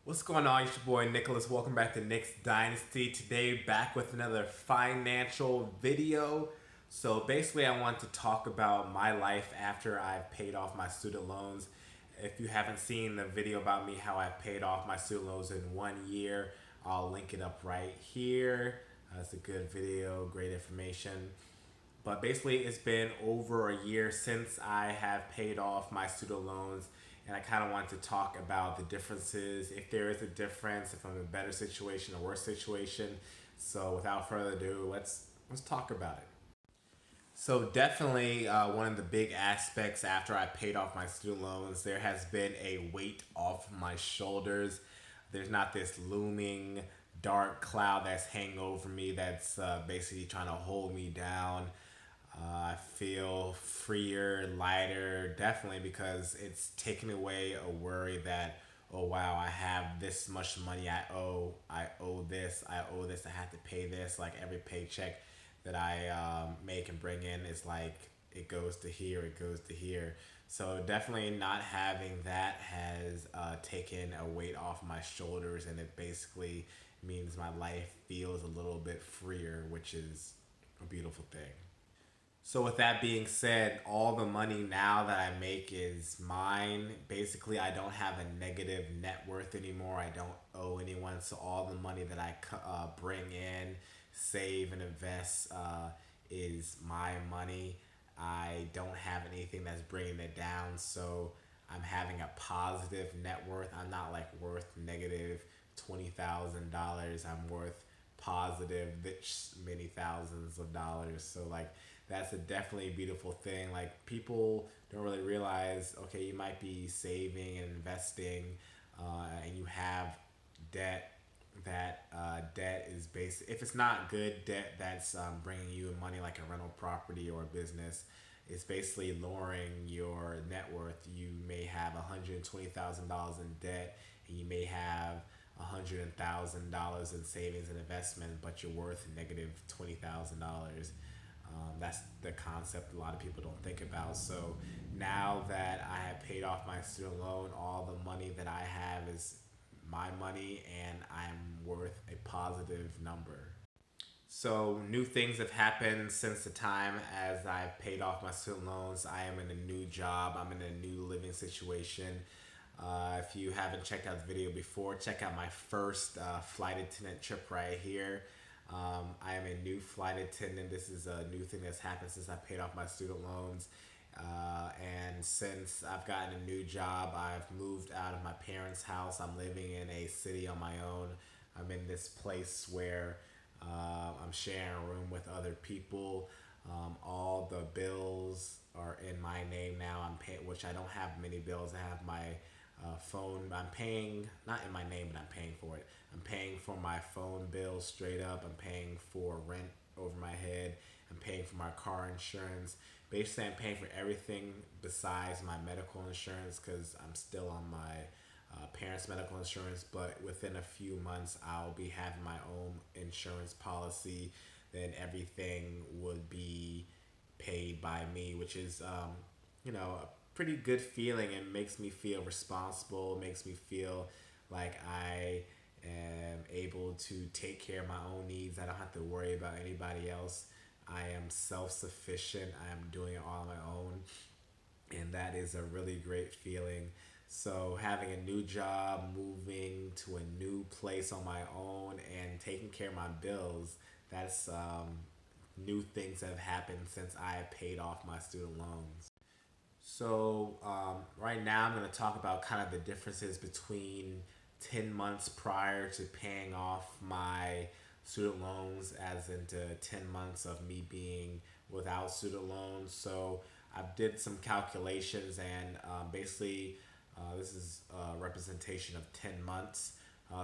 What's going on? It's your boy Nicholas. Welcome back to Nick's Dynasty. Today, back with another financial video. So, basically, I want to talk about my life after I've paid off my student loans. If you haven't seen the video about me, how I've paid off my student loans in 1 year, I'll link it up right here. It's a good video, great information. But basically, it's been over a year since I have paid off my student loans, and I kind of wanted to talk about the differences, if there is a difference, if I'm in a better situation or worse situation. So, without further ado, let's talk about it. So definitely one of the big aspects after I paid off my student loans, there has been a weight off my shoulders. There's not this looming dark cloud that's hanging over me that's basically trying to hold me down. I feel freer, lighter, definitely because it's taken away a worry that, oh wow, I have this much money I owe this, I have to pay this. Like every paycheck that I make and bring in is like it goes to here, it goes to here. So definitely not having that has taken a weight off my shoulders, and it basically means my life feels a little bit freer, which is a beautiful thing. So with that being said, all the money now that I make is mine. Basically, I don't have a negative net worth anymore. I don't owe anyone. So all the money that I bring in, save and invest is my money. I don't have anything that's bringing it down. So I'm having a positive net worth. I'm not like worth negative $20,000. I'm worth positive this many thousands of dollars. So like that's a definitely beautiful thing. Like people don't really realize, okay, you might be saving and investing, and you have debt. That debt is based. If it's not good debt that's bringing you money, like a rental property or a business, it's basically lowering your net worth. You may have $120,000 in debt, and you may have $100,000 in savings and investment, but you're worth negative $20,000. That's the concept a lot of people don't think about. So now that I have paid off my student loan, all the money that I have is my money, and I'm worth a positive number. So new things have happened since the time as I've paid off my student loans. I am in a new job. I'm in a new living situation. If you haven't checked out the video before, check out my first flight attendant trip right here. I am a new flight attendant. This is a new thing that's happened since I paid off my student loans. And since I've gotten a new job, I've moved out of my parents' house. I'm living in a city on my own. I'm in this place where I'm sharing a room with other people. All the bills are in my name now. I'm paying, which I don't have many bills. I have my phone. I'm paying not in my name, but I'm paying for it. I'm paying for my phone bill straight up. I'm paying for rent over my head. I'm paying for my car insurance. Basically, I'm paying for everything besides my medical insurance because I'm still on my parents' medical insurance. But within a few months, I'll be having my own insurance policy. Then everything would be paid by me, which is, a pretty good feeling. It makes me feel responsible. It makes me feel like I am able to take care of my own needs. I don't have to worry about anybody else. I am self sufficient. I am doing it all on my own. And that is a really great feeling. So, having a new job, moving to a new place on my own, and taking care of my bills, that's new things that have happened since I paid off my student loans. So, right now I'm going to talk about kind of the differences between 10 months prior to paying off my student loans, as into 10 months of me being without student loans. So, I did some calculations, and basically, this is a representation of 10 months.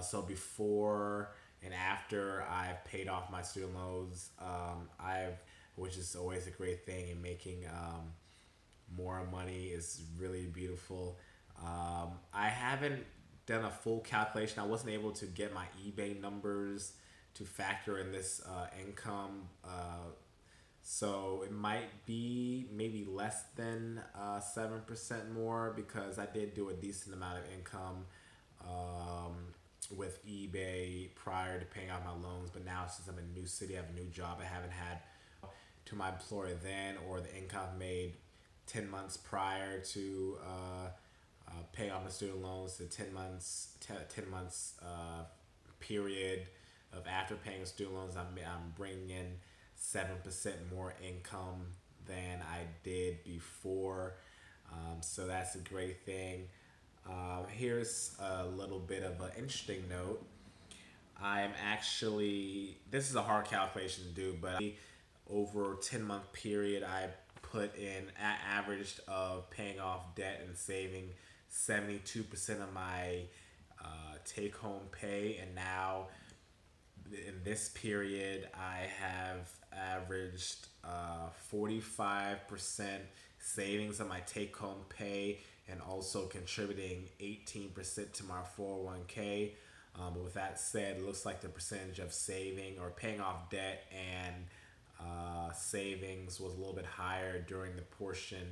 So, before and after I've paid off my student loans, which is always a great thing in making more money is really beautiful. I haven't done a full calculation. I wasn't able to get my eBay numbers to factor in this income. So it might be maybe less than 7% more because I did do a decent amount of income with eBay prior to paying off my loans, but now since I'm in a new city, I have a new job, I haven't had to my employer then or the income made 10 months prior to paying off my student loans, the 10 months period of after paying student loans, I'm bringing in 7% more income than I did before. So that's a great thing. Here's a little bit of an interesting note. I'm actually, this is a hard calculation to do, but over a 10-month period, I put in an average of paying off debt and saving 72% of my take home pay. And now in this period, I have averaged 45% savings on my take home pay and also contributing 18% to my 401k. But with that said, it looks like the percentage of saving or paying off debt and savings was a little bit higher during the portion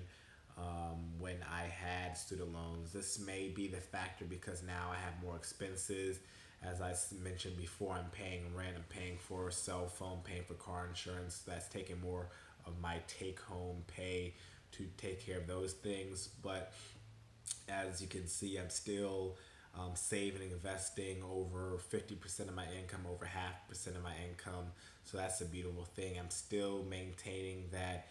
when I had student loans. This may be the factor because now I have more expenses. As I mentioned before, I'm paying rent, I'm paying for a cell phone, paying for car insurance. That's taking more of my take home pay to take care of those things. But as you can see, I'm still saving and investing over 50% of my income, over half percent of my income. So that's a beautiful thing. I'm still maintaining that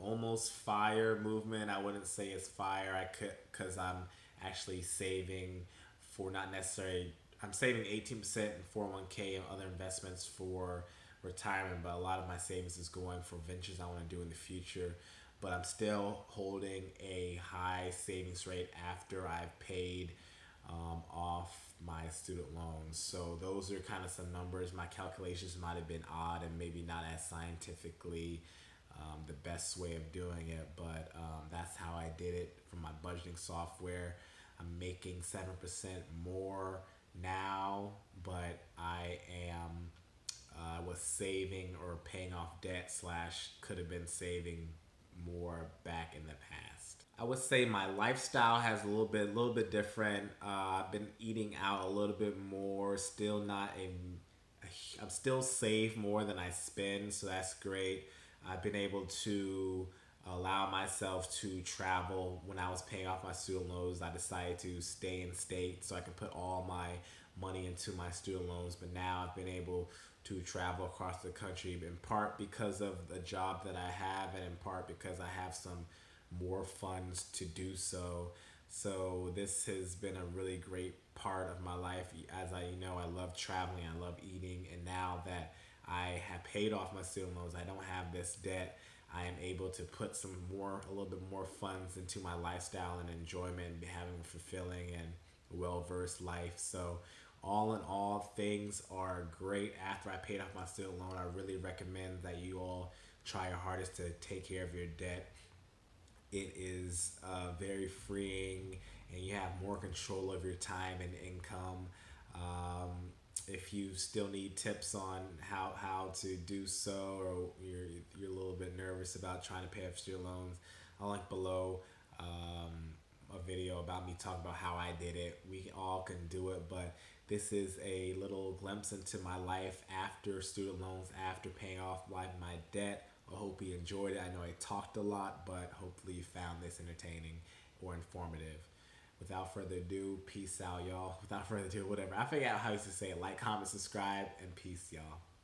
almost fire movement. I wouldn't say it's fire. I could, because I'm actually saving for not necessarily. I'm saving 18% in 401k and other investments for retirement, but a lot of my savings is going for ventures I want to do in the future. But I'm still holding a high savings rate after I've paid off my student loans. So those are kind of some numbers. My calculations might have been odd and maybe not as scientifically the best way of doing it, but that's how I did it from my budgeting software. I'm making 7% more now, but I am was saving or paying off debt slash could have been saving more back in the past. I would say my lifestyle has a little bit different. I've been eating out a little bit more. Still not a. I'm still save more than I spend, so that's great. I've been able to allow myself to travel. When I was paying off my student loans, I decided to stay in state so I can put all my money into my student loans. But now I've been able to travel across the country in part because of the job that I have and in part because I have some more funds to do so. So this has been a really great part of my life. As I know, I love traveling, I love eating, and now that I have paid off my student loans, I don't have this debt. I am able to put a little bit more funds into my lifestyle and enjoyment, having a fulfilling and well-versed life. So all in all, things are great after I paid off my student loan. I really recommend that you all try your hardest to take care of your debt. It is very freeing and you have more control of your time and income. Um, if you still need tips on how to do so, or you're a little bit nervous about trying to pay off student loans, I'll link below a video about me talking about how I did it. We all can do it, but this is a little glimpse into my life after student loans, after paying off my debt. I hope you enjoyed it. I know I talked a lot, but hopefully you found this entertaining or informative. Without further ado, peace out, y'all. Without further ado, whatever. I forget how I used to say it. Like, comment, subscribe, and peace, y'all.